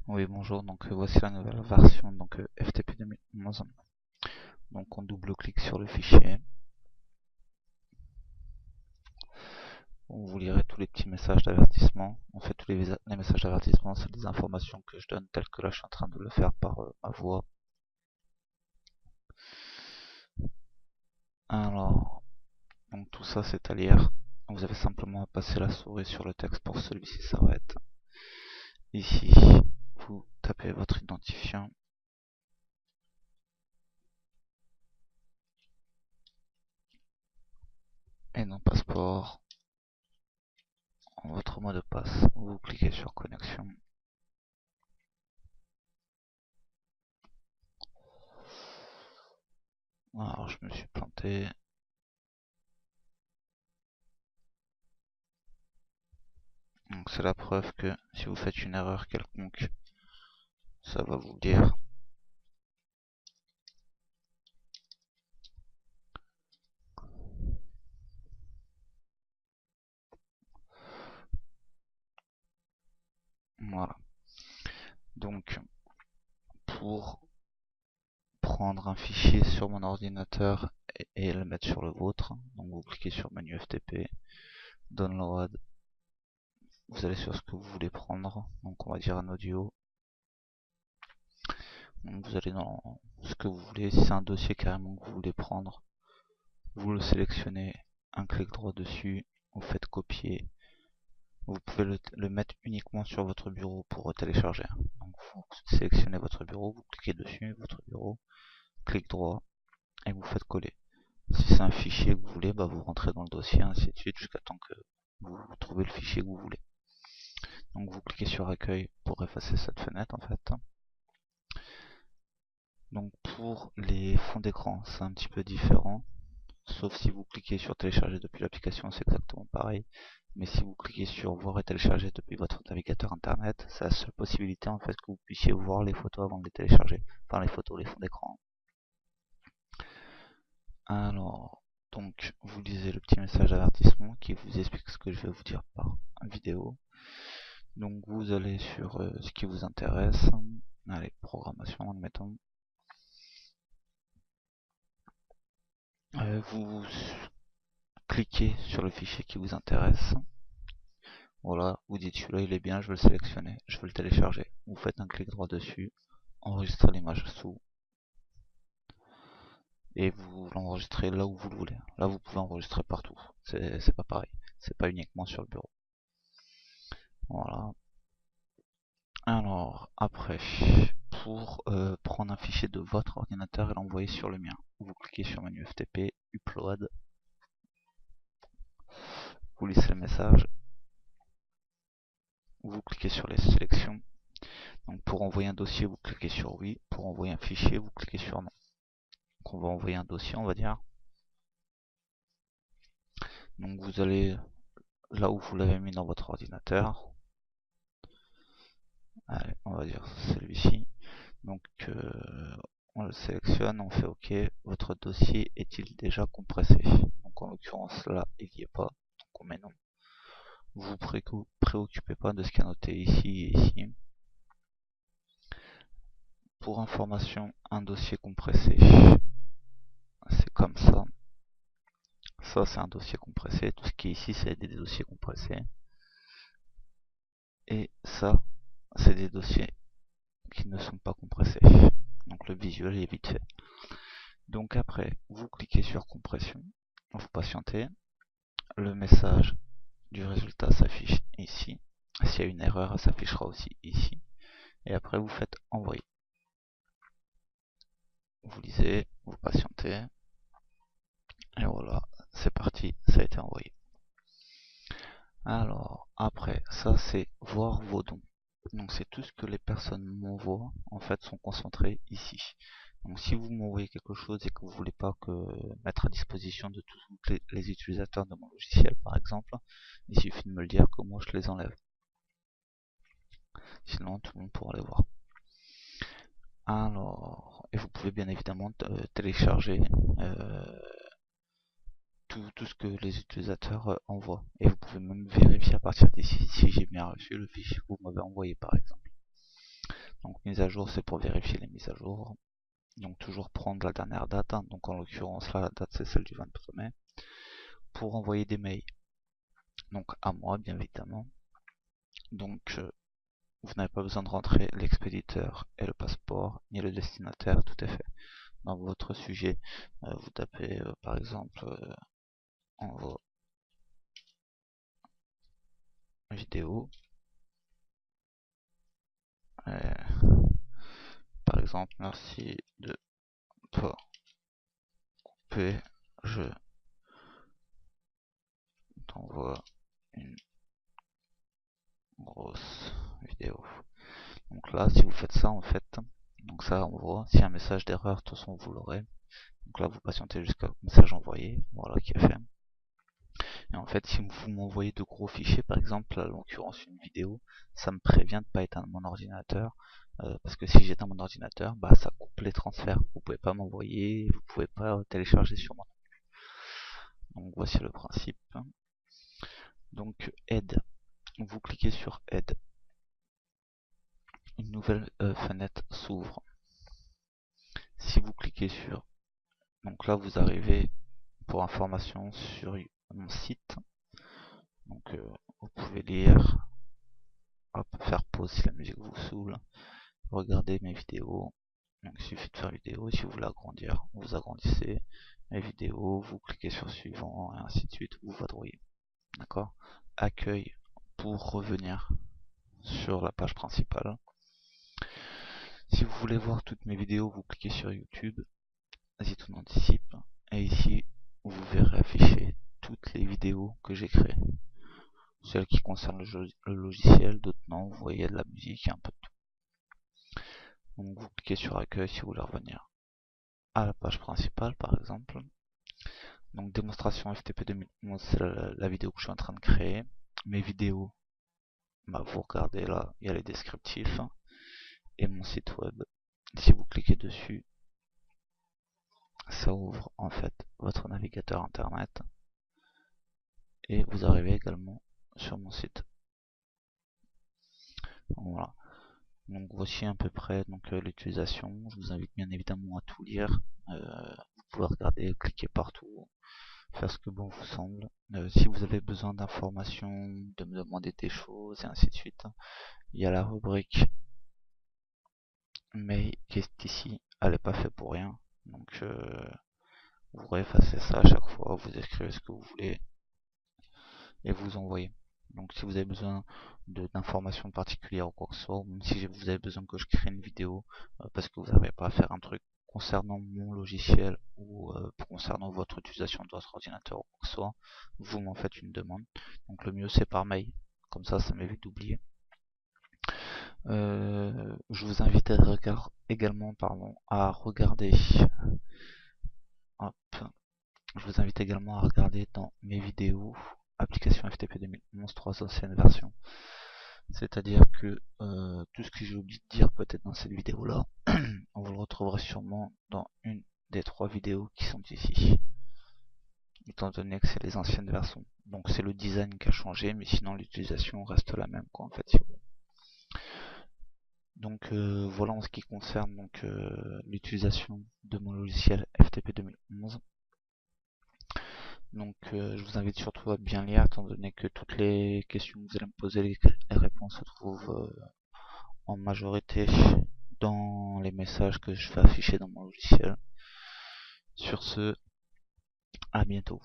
Oui, bonjour, donc voici la nouvelle version FTP 2011. Donc on double-clique sur le fichier. Vous lirez tous les petits messages d'avertissement. En fait, tous les messages d'avertissement, c'est des informations que je donne telles que là je suis en train de le faire par ma voix. Alors, donc tout ça c'est à lire. Vous avez simplement à passer la souris sur le texte pour que celui-ci s'arrête. Ici, vous tapez votre identifiant. Et non passeport. Votre mot de passe, vous cliquez sur connexion. Alors je me suis planté. Donc c'est la preuve que si vous faites une erreur quelconque, ça va vous le dire. Voilà. Donc pour prendre un fichier sur mon ordinateur et le mettre sur le vôtre, donc vous cliquez sur menu FTP, download, vous allez sur ce que vous voulez prendre, donc on va dire un audio. Donc vous allez dans ce que vous voulez, si c'est un dossier carrément que vous voulez prendre, vous le sélectionnez, un clic droit dessus, vous faites copier. Vous pouvez le mettre uniquement sur votre bureau pour télécharger. Donc vous sélectionnez votre bureau, vous cliquez dessus, votre bureau, clic droit, et vous faites coller. Si c'est un fichier que vous voulez, vous rentrez dans le dossier, ainsi de suite, jusqu'à temps que vous trouvez le fichier que vous voulez. Donc vous cliquez sur accueil pour effacer cette fenêtre en fait. Donc pour les fonds d'écran, c'est un petit peu différent. Sauf si vous cliquez sur télécharger depuis l'application, c'est exactement pareil. Mais si vous cliquez sur voir et télécharger depuis votre navigateur internet, c'est la seule possibilité en fait que vous puissiez voir les photos avant de les télécharger. Enfin les photos, les fonds d'écran. Alors, donc vous lisez le petit message d'avertissement qui vous explique ce que je vais vous dire par vidéo. Donc vous allez sur ce qui vous intéresse. Allez, programmation, admettons. Vous cliquez sur le fichier qui vous intéresse. Voilà, vous dites celui-là il est bien, je veux le sélectionner, je veux le télécharger. Vous faites un clic droit dessus, enregistrez l'image sous, et vous l'enregistrez là où vous le voulez. Là vous pouvez enregistrer partout, c'est pas pareil, c'est pas uniquement sur le bureau. Voilà. Alors, après, pour prendre un fichier de votre ordinateur et l'envoyer sur le mien, vous cliquez sur menu FTP, upload, vous lisez le message, vous cliquez sur les sélections. Donc pour envoyer un dossier, vous cliquez sur oui, pour envoyer un fichier, vous cliquez sur non. Donc on va envoyer un dossier, on va dire. Donc vous allez là où vous l'avez mis dans votre ordinateur. Allez, on va dire celui-ci. Donc on le sélectionne, on fait OK. Votre dossier est-il déjà compressé? Donc en l'occurrence là, il n'y est pas. Donc on met non. Vous vous préoccupez pas de ce qui est noté ici et ici. Pour information, un dossier compressé, c'est comme ça. Ça c'est un dossier compressé. Tout ce qui est ici, c'est des dossiers compressés. Et ça, c'est des dossiers qui ne sont pas compressés. Donc le visuel est vite fait. Donc après, vous cliquez sur compression, vous patientez, le message du résultat s'affiche ici. S'il y a une erreur, elle s'affichera aussi ici. Et après, vous faites envoyer. Vous lisez, vous patientez, et voilà, c'est parti, ça a été envoyé. Alors, après, ça c'est voir vos dons. Donc c'est tout ce que les personnes m'envoient, en fait, sont concentrés ici. Donc si vous m'envoyez quelque chose et que vous voulez pas que mettre à disposition de tous les utilisateurs de mon logiciel par exemple, il suffit de me le dire que moi je les enlève. Sinon tout le monde pourra les voir. Alors, et vous pouvez bien évidemment télécharger tout ce que les utilisateurs envoient. Et vous pouvez même vérifier à partir d'ici si j'ai bien reçu le fichier que vous m'avez envoyé par exemple. Donc mise à jour, c'est pour vérifier les mises à jour. Donc toujours prendre la dernière date, hein. Donc en l'occurrence là, la date c'est celle du 23 mai. Pour envoyer des mails, donc à moi bien évidemment. Donc vous n'avez pas besoin de rentrer l'expéditeur et le passeport, ni le destinataire, tout est fait. Dans votre sujet, vous tapez par exemple envoi vidéo. Par exemple, merci de couper, je t'envoie une grosse vidéo. Donc là, si vous faites ça, en fait, donc ça envoie. S'il y a un message d'erreur, de toute façon, vous l'aurez. Donc là, vous patientez jusqu'au message envoyé, voilà qui est fait. Et en fait, si vous m'envoyez de gros fichiers, par exemple, en l'occurrence une vidéo, ça me prévient de pas éteindre mon ordinateur. Parce que si j'éteins mon ordinateur, bah ça coupe les transferts. Vous pouvez pas m'envoyer, vous pouvez pas télécharger sur moi. Donc voici le principe. Donc aide. Vous cliquez sur aide. Une nouvelle fenêtre s'ouvre. Si vous cliquez sur, donc là vous arrivez pour information sur mon site. Donc vous pouvez lire, hop, faire pause si la musique vous saoule, regarder mes vidéos. Donc il suffit de faire vidéo, et si vous voulez agrandir, vous agrandissez mes vidéos, vous cliquez sur suivant, et ainsi de suite, vous vadrouillez. D'accord. Accueil pour revenir sur la page principale. Si vous voulez voir toutes mes vidéos, vous cliquez sur YouTube, vas-y tout anticipe, et ici vous verrez afficher toutes les vidéos que j'ai créées. Celles qui concernent le logiciel, d'autres non, vous voyez de la musique et un peu de tout. Donc vous cliquez sur accueil si vous voulez revenir à la page principale par exemple. Donc démonstration FTP 2011, c'est la vidéo que je suis en train de créer. Mes vidéos, bah, vous regardez là, il y a les descriptifs. Et mon site web, si vous cliquez dessus, ça ouvre en fait votre navigateur internet. Et vous arrivez également sur mon site. Donc, voilà. Donc voici à peu près l'utilisation. Je vous invite bien évidemment à tout lire. Vous pouvez regarder, cliquer partout, faire ce que bon vous semble. Si vous avez besoin d'informations, de me demander des choses et ainsi de suite, il y a la rubrique mail qui est ici. Elle n'est pas faite pour rien. Donc vous réeffacez ça à chaque fois, vous écrivez ce que vous voulez et vous envoyez. Donc si vous avez besoin d'informations particulières ou quoi que ce soit, ou même si vous avez besoin que je crée une vidéo parce que vous n'arrivez pas à faire un truc concernant mon logiciel ou concernant votre utilisation de votre ordinateur ou quoi que ce soit, vous m'en faites une demande. Donc le mieux c'est par mail, comme ça m'évite d'oublier. Je vous invite également à regarder hop, je vous invite également à regarder dans mes vidéos application FTP 2011 3 anciennes versions. C'est-à-dire que tout ce que j'ai oublié de dire peut-être dans cette vidéo là, on vous le retrouvera sûrement dans une des 3 vidéos qui sont ici. Étant donné que c'est les anciennes versions. Donc c'est le design qui a changé, mais sinon l'utilisation reste la même quoi en fait. Donc voilà en ce qui concerne l'utilisation de mon logiciel FTP 2011. Donc je vous invite surtout à bien lire étant donné que toutes les questions que vous allez me poser, les réponses se trouvent en majorité dans les messages que je fais afficher dans mon logiciel. Sur ce, à bientôt.